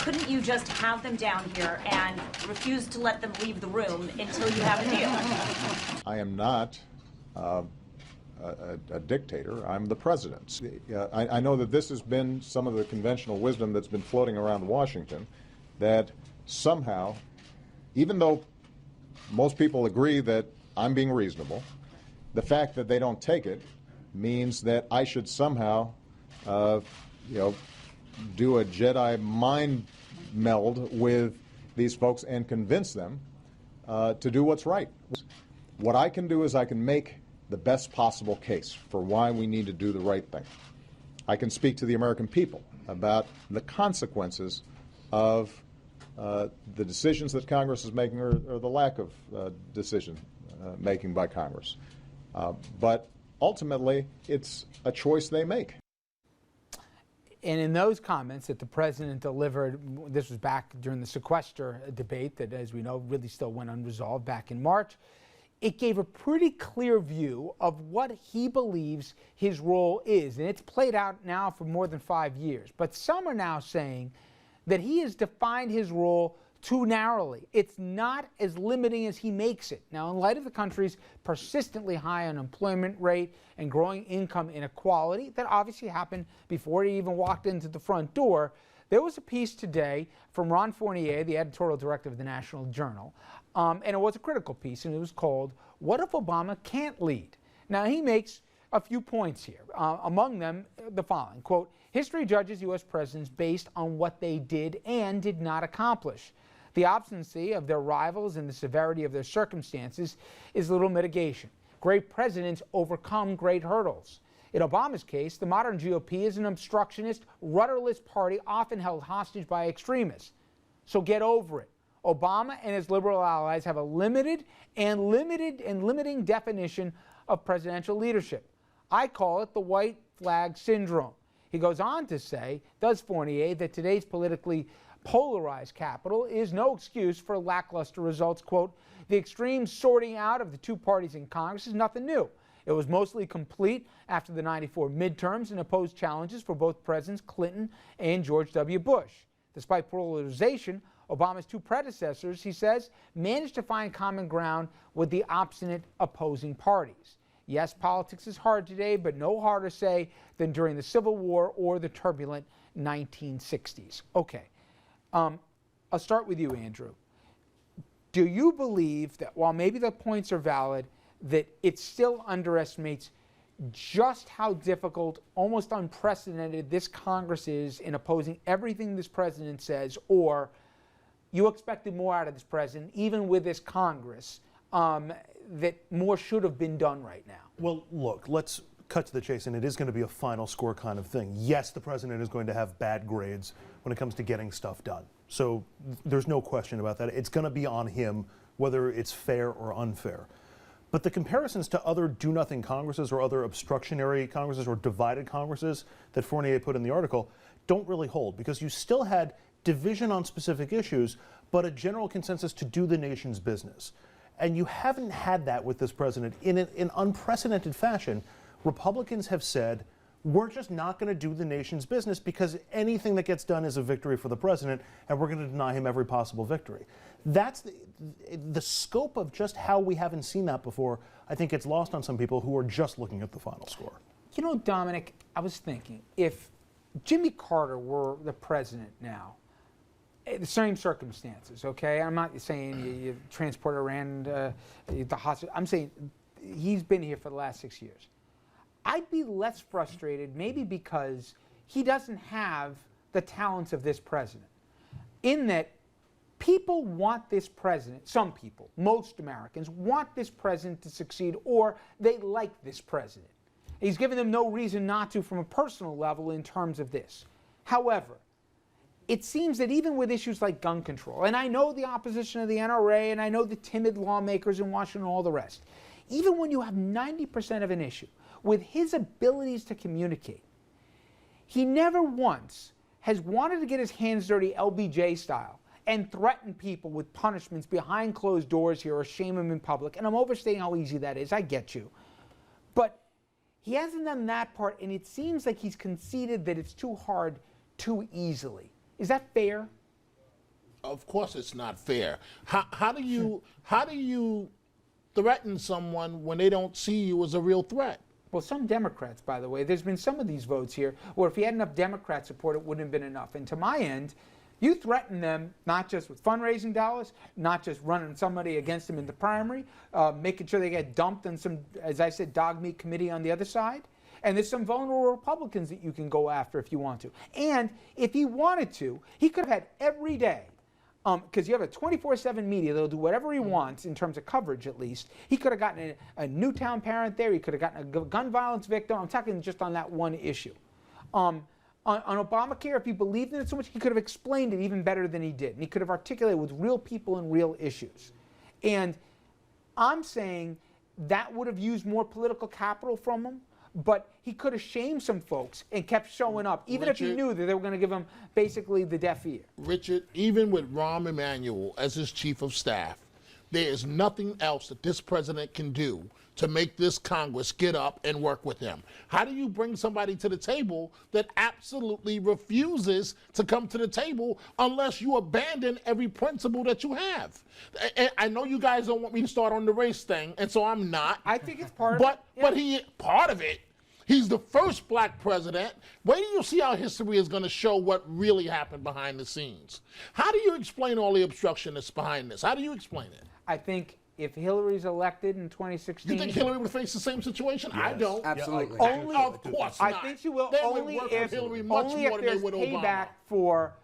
couldn't you just have them down here and refuse to let them leave the room until you have a deal? I am not a dictator. I'm the president. I know that this has been some of the conventional wisdom that's been floating around Washington, that somehow, even though most people agree that I'm being reasonable, the fact that they don't take it means that I should somehow, do a Jedi mind meld with these folks and convince them to do what's right. What I can do is I can make the best possible case for why we need to do the right thing. I can speak to the American people about the consequences of the decisions that Congress is making, or the lack of decision making by Congress. But ultimately, it's a choice they make. And in those comments that the president delivered, this was back during the sequester debate that, as we know, really still went unresolved back in March, it gave a pretty clear view of what he believes his role is. And it's played out now for more than 5 years. But some are now saying that he has defined his role too narrowly. It's not as limiting as he makes it. Now, in light of the country's persistently high unemployment rate and growing income inequality that obviously happened before he even walked into the front door, there was a piece today from Ron Fournier, the editorial director of the National Journal, and it was a critical piece, and it was called, "What if Obama Can't Lead?" Now, he makes a few points here, among them the following, quote, "History judges U.S. presidents based on what they did and did not accomplish. The obstinacy of their rivals and the severity of their circumstances is little mitigation. Great presidents overcome great hurdles. In Obama's case, the modern GOP is an obstructionist, rudderless party often held hostage by extremists. So get over it. Obama and his liberal allies have a limiting definition of presidential leadership. I call it the white flag syndrome." He goes on to say, does Fournier, that today's politically polarized capital is no excuse for lackluster results. Quote, "The extreme sorting out of the two parties in Congress is nothing new. It was mostly complete after the '94 midterms and opposed challenges for both Presidents Clinton and George W. Bush. Despite polarization, Obama's two predecessors, he says, managed to find common ground with the obstinate opposing parties. Yes, politics is hard today, but no harder, say, than during the Civil War or the turbulent 1960s. Okay. I'll start with you, Andrew. Do you believe that while maybe the points are valid, that it still underestimates just how difficult, almost unprecedented this Congress is in opposing everything this president says, or you expected more out of this president, even with this Congress, that more should have been done right now? Well, look, let's cut to the chase, and it is going to be a final score kind of thing. Yes, the president is going to have bad grades when it comes to getting stuff done. So there's no question about that. It's going to be on him, whether it's fair or unfair. But the comparisons to other do-nothing Congresses or other obstructionary Congresses or divided Congresses that Fournier put in the article don't really hold, because you still had division on specific issues, but a general consensus to do the nation's business. And you haven't had that with this president. In an unprecedented fashion, Republicans have said, we're just not going to do the nation's business because anything that gets done is a victory for the president, and we're going to deny him every possible victory. That's the scope of just how we haven't seen that before. I think it's lost on some people who are just looking at the final score. You know, Dominic, I was thinking, if Jimmy Carter were the president now, the same circumstances, okay? I'm not saying you transport Iran to the hospital. I'm saying he's been here for the last 6 years. I'd be less frustrated, maybe because he doesn't have the talents of this president. In that people want this president, some people, most Americans, want this president to succeed, or they like this president. He's given them no reason not to from a personal level in terms of this. However, it seems that even with issues like gun control, and I know the opposition of the NRA, and I know the timid lawmakers in Washington and all the rest, even when you have 90% of an issue, with his abilities to communicate, he never once has wanted to get his hands dirty LBJ style and threaten people with punishments behind closed doors here or shame them in public. And I'm overstating how easy that is. I get you. But he hasn't done that part, and it seems like he's conceded that it's too hard too easily. Is that fair? of course it's not fair. How do you threaten someone when they don't see you as a real threat? Well, some Democrats, by the way, there's been some of these votes here where if he had enough Democrat support, it wouldn't have been enough. And to my end, you threaten them not just with fundraising dollars, not just running somebody against them in the primary, making sure they get dumped in some, as I said, dog meat committee on the other side. And there's some vulnerable Republicans that you can go after if you want to. And if he wanted to, he could have had every day, because you have a 24/7 media that'll do whatever he wants in terms of coverage at least. He could have gotten a Newtown parent there. He could have gotten a gun violence victim. I'm talking just on that one issue. On Obamacare, if he believed in it so much, he could have explained it even better than he did. And he could have articulated with real people and real issues. And I'm saying that would have used more political capital from him, but he could have shamed some folks and kept showing up, even if he knew that they were going to give him basically the deaf ear. Richard, even with Rahm Emanuel as his chief of staff, there is nothing else that this president can do to make this Congress get up and work with him. How do you bring somebody to the table that absolutely refuses to come to the table unless you abandon every principle that you have? And I know you guys don't want me to start on the race thing, and so I'm not. I think it's part of it. But part of it. He's the first black president. Wait till you see how history is going to show what really happened behind the scenes. How do you explain all the obstruction that's behind this? How do you explain it? I think if Hillary's elected in 2016... You think Hillary would face the same situation? Yes. I don't. Absolutely. Of course not. I think she will, They only would work with if Hillary much more than they there's would Obama. payback for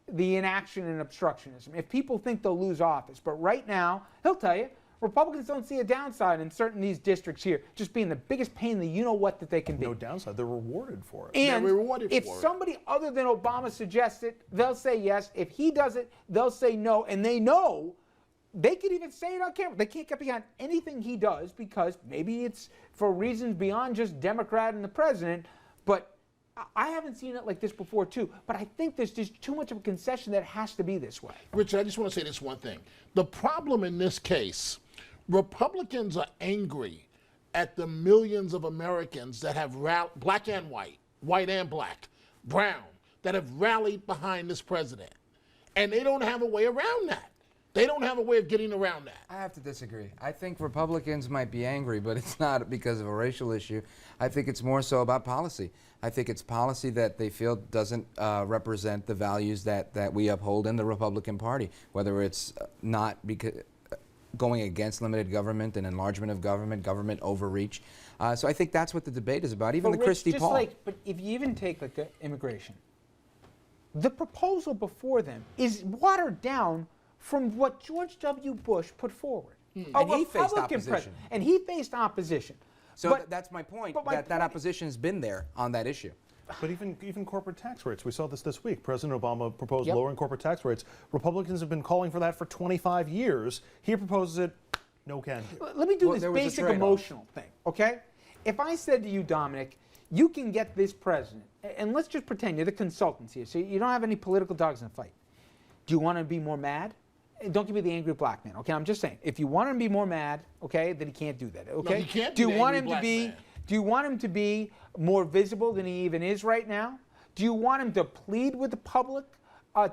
the inaction and obstructionism. If people think they'll lose office. But right now, he'll tell you, Republicans don't see a downside in certain these districts here, just being the biggest pain in the you-know-what that they can be. No downside. They're rewarded for it. And They're rewarded if for it. somebody other than Obama suggests it, they'll say yes. If he does it, they'll say no. And they know, they could even say it on camera. They can't get behind anything he does because maybe it's for reasons beyond just Democrat and the president. But I haven't seen it like this before, too. But I think there's just too much of a concession that it has to be this way. Richard, I just want to say this one thing. The problem in this case, Republicans are angry at the millions of Americans that have black and white and black, brown, that have rallied behind this president. And they don't have a way around that. They don't have a way of getting around that. I have to disagree. I think Republicans might be angry, but it's not because of a racial issue. I think it's more so about policy. I think it's policy that they feel doesn't represent the values that we uphold in the Republican Party, whether it's not because going against limited government and enlargement of government overreach. So I think that's what the debate is about. Even But the Christie Rich, poll. but if you even take like the immigration, the proposal before them is watered down from what George W. Bush put forward. And he faced opposition. And he faced opposition. So But- that's my point, but my that point- opposition has been there on that issue. But even corporate tax rates, we saw this week. President Obama proposed Yep. lowering corporate tax rates. Republicans have been calling for that for 25 years. He proposes it, no can do. Let me do Well, this there was a basic trade-off. emotional thing, okay? If I said to you, Dominic, you can get this president, and let's just pretend you're the consultants here, so you don't have any political dogs in the fight. Do you want to be more mad? Don't give me the angry black man, okay? I'm just saying, if you want him to be more mad, okay, then he can't do that, okay? he can't do be you the want angry him to black be? man. Do you want him to be more visible than he even is right now? Do you want him to plead with the public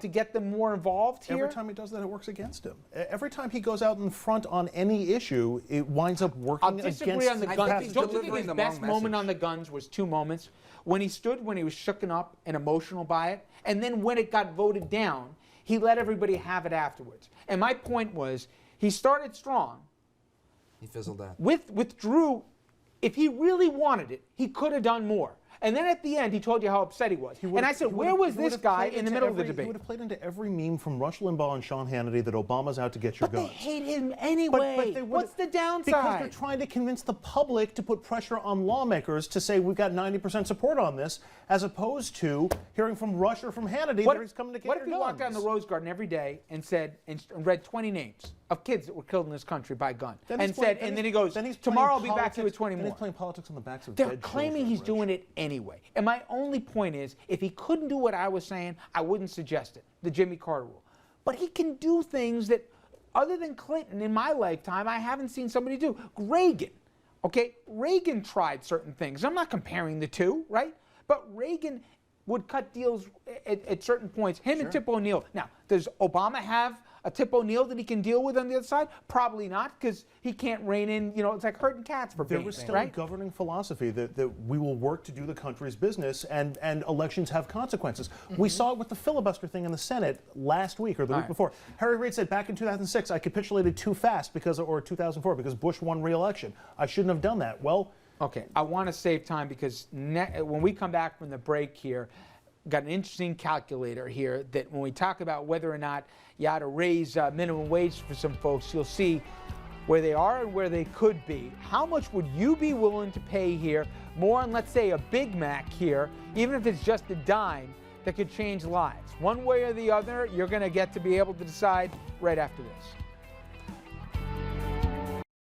to get them more involved here? Every time he does that, it works against him. Every time he goes out in front on any issue, it winds up working I'll against disagree on the I guns. think he's Don't you think delivering his the best wrong moment message. on the guns was two moments? When he stood, when he was shooken up and emotional by it, and then when it got voted down, he let everybody have it afterwards. And my point was, he started strong, He fizzled out. withdrew. If he really wanted it, he could have done more. And then at the end, he told you how upset he was. And I said, where was this guy in the middle of the He debate? would have played into every meme from Rush Limbaugh and Sean Hannity that Obama's out to get your But they guns. hate him anyway. they would- What's the downside? Because they're trying to convince the public to put pressure on lawmakers to say we've got 90% support on this, as opposed to hearing from Rush or from Hannity that he's coming to get What your if he guns. walked down the Rose Garden every day and said and read 20 names of kids that were killed in this country by gun, Then and he's playing- said, and then he goes, then he's tomorrow I'll playing be back to you with politics- 20 then more. he's playing politics on the backs of They're dead claiming children, he's Rich. doing it anyway. And my only point is, if he couldn't do what I was saying, I wouldn't suggest it, the Jimmy Carter rule. But he can do things that, other than Clinton, in my lifetime, I haven't seen somebody do. Reagan, okay? Reagan tried certain things. I'm not comparing the two, right? But Reagan would cut deals at certain points. Him and Tip O'Neill. Now, does Obama have a Tip O'Neill that he can deal with on the other side? Probably not, because he can't rein in, it's like herding cats for There bait, was still right? a governing philosophy that we will work to do the country's business, and elections have consequences. We saw it with the filibuster thing in the Senate last week or the week before. Harry Reid said back in 2006, I capitulated too fast or 2004 because Bush won re-election. I shouldn't have done that. Well, okay, I want to save time because when we come back from the break here, got an interesting calculator here that when we talk about whether or not you ought to raise minimum wage for some folks, you'll see where they are and where they could be. How much would you be willing to pay here, more on, let's say, a Big Mac here, even if it's just a dime, that could change lives? One way or the other, you're going to get to be able to decide right after this.